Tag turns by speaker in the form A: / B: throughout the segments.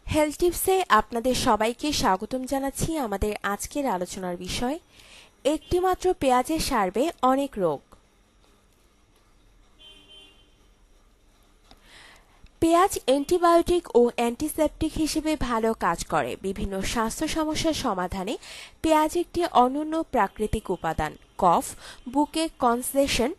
A: Health টিপসে আপনাদের সবাইকে স্বাগতম জানাচ্ছি। আমাদের আজকের আলোচনার বিষয়, একটিমাত্র পেঁয়াজে সারবে অনেক রোগ। পেঁয়াজ অ্যান্টিবায়োটিক ও অ্যান্টিসেপটিক হিসেবে ভালো কাজ করে। বিভিন্ন স্বাস্থ্য সমস্যার সমাধানে পেঁয়াজ একটি অনন্য প্রাকৃতিক উপাদান। কফ, বুকে কনজেশন,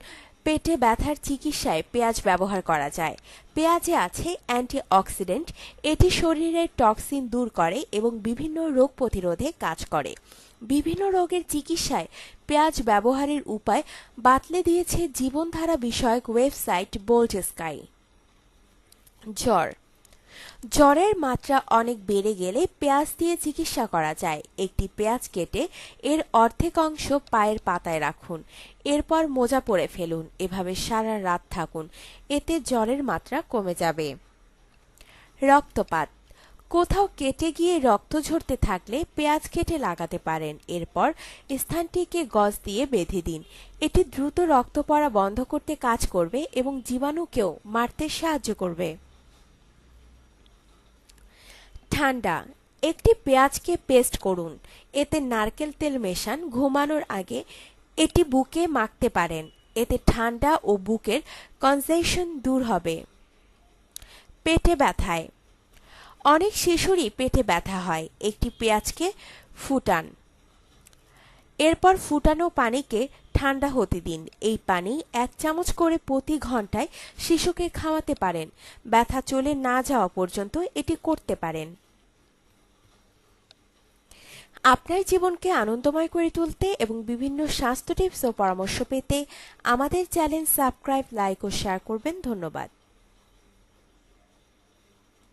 A: পেটে ব্যথার চিকিৎসায় পেঁয়াজ ব্যবহার করা যায়। পেঁয়াজে আছে অ্যান্টিঅক্সিডেন্ট, এটি শরীরের টক্সিন দূর করে এবং বিভিন্ন রোগ প্রতিরোধে কাজ করে। বিভিন্ন রোগের চিকিৎসায় পেঁয়াজ ব্যবহারের উপায় বাতলে দিয়েছে জীবনধারা বিষয়ক ওয়েবসাইট বোল্ড স্কাই। জ্বরের মাত্রা অনেক বেড়ে গেলে পেঁয়াজ দিয়ে চিকিৎসা করা যায়। একটি পেঁয়াজ কেটে এর অর্ধেক অংশ পায়ের পাতায় রাখুন, এরপর মোজা পরে ফেলুন। এভাবে সারা রাত থাকুন, এতে জ্বরের মাত্রা কমে যাবে। রক্তপাত, কোথাও কেটে গিয়ে রক্ত ঝরতে থাকলে পেঁয়াজ কেটে লাগাতে পারেন। এরপর স্থানটিকে গজ দিয়ে বেঁধে দিন, এটি দ্রুত রক্ত পড়া বন্ধ করতে কাজ করবে এবং জীবাণুকেও মারতে সাহায্য করবে। ঠান্ডা, একটি পেঁয়াজকে পেস্ট করুন, এতে নারকেল তেল মেশান। ঘুমানোর আগে এটি বুকে মাখতে পারেন, এতে ঠান্ডা ও বুকের কনজেশন দূর হবে। পেটে ব্যথায়, অনেক শিশুরই পেটে ব্যথা হয়। একটি পেঁয়াজকে ফুটান, এরপর ফুটানো পানিকে ঠান্ডা হতে দিন। এই পানি 1 চামচ করে প্রতি ঘন্টায় শিশুকে খাওয়াতে পারেন। ব্যথা চলে না যাওয়া পর্যন্ত এটি করতে পারেন। আপনার জীবনকে আনন্দময় করে তুলতে এবং বিভিন্ন স্বাস্থ্য টিপস ও পরামর্শ পেতে আমাদের চ্যানেল সাবস্ক্রাইব, লাইক ও শেয়ার করবেন। ধন্যবাদ।